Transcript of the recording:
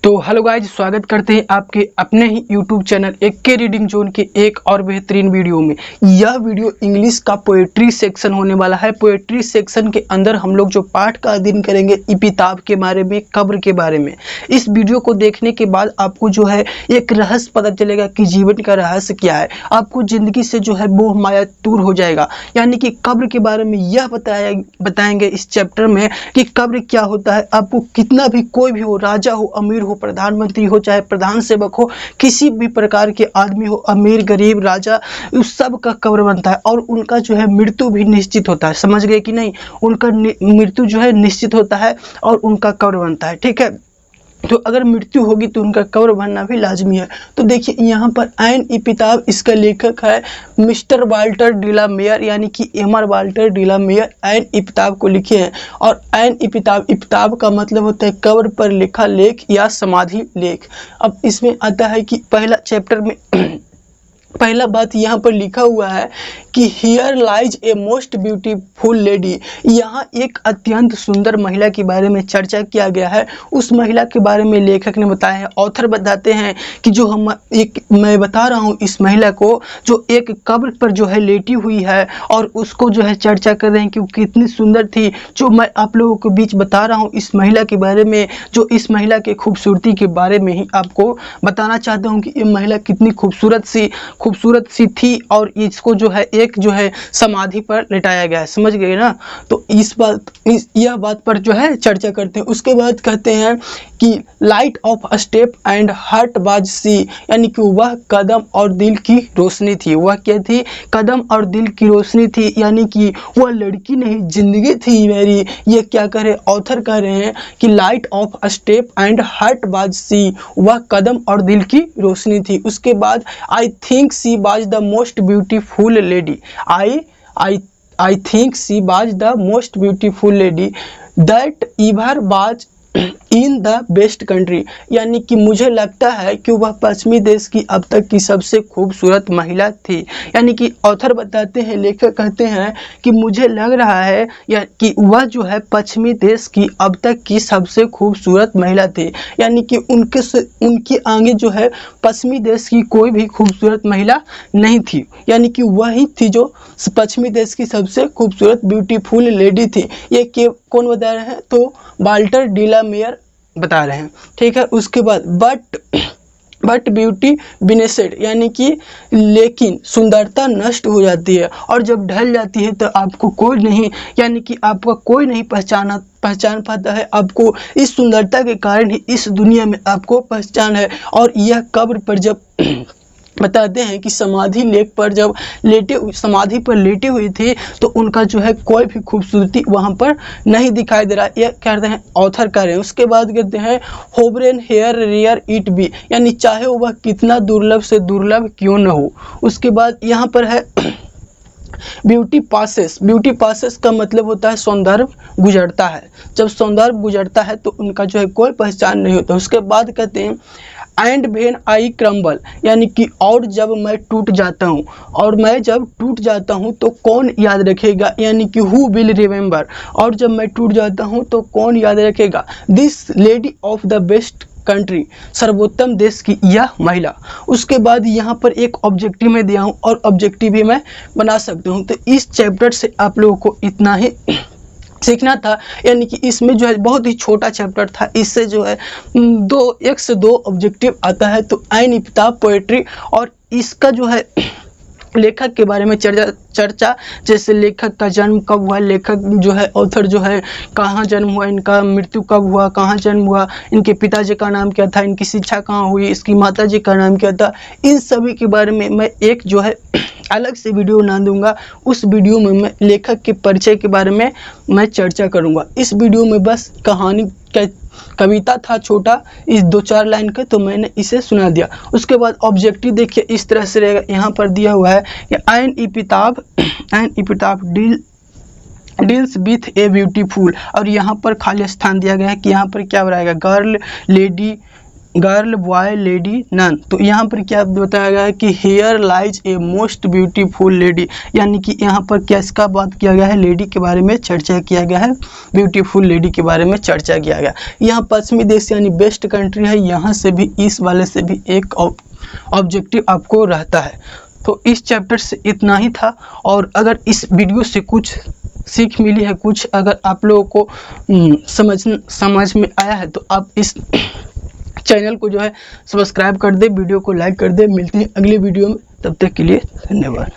तो hello guys, स्वागत करते हैं आपके अपने ही यूट्यूब चैनल एक के रीडिंग जोन के एक और बेहतरीन वीडियो में। यह वीडियो इंग्लिश का पोएट्री सेक्शन होने वाला है। पोएट्री सेक्शन के अंदर हम लोग जो पाठ का अध्ययन करेंगे इपिताफ के बारे में, कब्र के बारे में। इस वीडियो को देखने के बाद आपको जो है एक रहस्य पता चलेगा कि जीवन का रहस्य क्या है। आपको जिंदगी से जो है मोह माया दूर हो जाएगा। यानी कि कब्र के बारे में यह बताएंगे इस चैप्टर में कि कब्र क्या होता है। आपको कितना भी कोई भी हो, राजा हो, अमीर हो, प्रधानमंत्री हो, चाहे प्रधान सेवक हो, किसी भी प्रकार के आदमी हो, अमीर गरीब राजा, उस सब का कब्र बनता है और उनका जो है मृत्यु भी निश्चित होता है। समझ गए कि नहीं? उनका मृत्यु जो है निश्चित होता है और उनका कब्र बनता है। ठीक है, तो अगर मृत्यु होगी तो उनका कब्र बनना भी लाजमी है। तो देखिए यहाँ पर एन इपिताफ, इसका लेखक है मिस्टर वाल्टर डिला मेयर, यानी कि एमआर वाल्टर डिला मेयर एन इपिताफ को लिखे हैं। और एन इपिताफ, इपिताफ का मतलब होता है कब्र पर लिखा लेख या समाधि लेख। अब इसमें आता है कि पहला चैप्टर में पहला बात यहाँ पर लिखा हुआ है कि here lies a most beautiful lady. यहाँ एक अत्यंत सुंदर महिला के बारे में चर्चा किया गया है। उस महिला के बारे में लेखक ने बताया है। ऑथर बताते हैं कि जो मैं बता रहा हूँ इस महिला को, जो एक कब्र पर जो है लेटी हुई है और उसको जो है चर्चा कर रहे हैं कि वो कितनी सुंदर थी। जो मैं आप लोगों के बीच बता रहा हूँ इस महिला के बारे में, जो इस महिला के खूबसूरती के बारे में ही आपको बताना चाहता हूँ कि ये महिला कितनी खूबसूरत सी थी और इसको जो है एक जो है समाधि पर लिटाया गया है। समझ गए ना? तो यह बात पर जो है चर्चा करते हैं। उसके बाद कहते हैं कि light of step and heart बाज सी, यानी कि वह कदम और दिल की रोशनी थी। वह क्या थी? कदम और दिल की रोशनी थी, यानी कि वह लड़की नहीं जिंदगी थी मेरी। ये क्या कह रहे? ऑथर कह रहे हैं कि light of step and heart बाज सी, वह कदम और दिल की रोशनी थी। उसके बाद आई think she was the most beautiful lady. I think she was the most beautiful lady that ever was in the best country, यानी कि मुझे लगता है कि वह पश्चिमी देश की अब तक की सबसे खूबसूरत महिला थी। यानी कि ऑथर बताते हैं, लेखक कहते हैं कि मुझे लग रहा है या कि वह जो है पश्चिमी देश की अब तक की सबसे खूबसूरत महिला थी। यानी कि उनके आगे जो है पश्चिमी देश की कोई भी खूबसूरत महिला नहीं थी। यानी कि वही थी जो पश्चिमी देश की सबसे खूबसूरत ब्यूटीफुल लेडी थी। ये कौन बता रहे हैं? तो वाल्टर डिला मेयर बता रहे हैं। ठीक है, उसके बाद बट ब्यूटी विनेसेड, यानी कि लेकिन सुंदरता नष्ट हो जाती है और जब ढल जाती है तो आपको कोई नहीं, यानी कि आपका कोई नहीं पहचान पाता है। आपको इस सुंदरता के कारण ही इस दुनिया में आपको पहचान है। और यह कब्र पर जब बताते हैं कि समाधि पर लेटी हुई थी तो उनका जो है कोई भी खूबसूरती वहां पर नहीं दिखाई दे रहा। यह कहते हैं ऑथर कर रहे हैं। उसके बाद कहते हैं होवरेन हेयर रेयर इट बी, यानी चाहे वह कितना दुर्लभ से दुर्लभ क्यों न हो। उसके बाद यहाँ पर है ब्यूटी पासेस का मतलब होता है सौंदर्य गुजरता है। जब सौंदर्य गुजरता है तो उनका जो है कोई पहचान नहीं होता। उसके बाद कहते हैं एंड व्हेन आई क्रम्बल, यानी कि और जब मैं टूट जाता हूँ, और मैं जब टूट जाता हूँ तो कौन याद रखेगा, यानी कि हु विल रिमेंबर, और जब मैं टूट जाता हूँ तो कौन याद रखेगा। This lady of the best country, सर्वोत्तम देश की यह महिला। उसके बाद यहाँ पर एक ऑब्जेक्टिव में दिया हूँ और ऑब्जेक्टिव भी मैं बना सकता हूँ। तो इस चैप्टर से आप लोगों को इतना ही सीखना था। यानी कि इसमें जो है बहुत ही छोटा चैप्टर था, इससे जो है 1 से 2 ऑब्जेक्टिव आता है। तो एन इपिताफ पोएट्री, और इसका जो है लेखक के बारे में चर्चा, जैसे लेखक का जन्म कब हुआ, लेखक जो है ऑथर जो है कहाँ जन्म हुआ, इनका मृत्यु कब हुआ, कहाँ जन्म हुआ, इनके पिताजी का नाम क्या था, इनकी शिक्षा कहाँ हुई, इसकी माताजी का नाम क्या था, इन सभी के बारे में मैं एक जो है अलग से वीडियो बना दूंगा। उस वीडियो में मैं लेखक के परिचय के बारे में मैं चर्चा करूंगा। इस वीडियो में बस कहानी कविता था छोटा, इस 2-4 लाइन का, तो मैंने इसे सुना दिया। उसके बाद ऑब्जेक्टिव देखिए इस तरह से रहेगा। यहाँ पर दिया हुआ है कि an epitaph deals with a beautiful, और यहाँ पर खाली स्थान दिया गया है कि यहाँ पर क्या बनाएगा, girl, lady, girl boy lady nun. तो यहाँ पर क्या बताया गया है कि here lies a most beautiful lady, यानी कि यहाँ पर क्या इसका बात किया गया है, लेडी के बारे में चर्चा किया गया है, ब्यूटीफुल लेडी के बारे में चर्चा किया गया। यहाँ पश्चिमी देश यानी बेस्ट कंट्री है, यहाँ से भी इस वाले से भी एक ऑब्जेक्टिव आपको रहता है। तो इस चैप्टर से इतना ही था, और अगर इस वीडियो से कुछ सीख मिली है, कुछ अगर आप लोगों को समझ में आया है, तो आप इस चैनल को जो है सब्सक्राइब कर दे, वीडियो को लाइक कर दे। मिलते हैं अगले वीडियो में, तब तक के लिए धन्यवाद।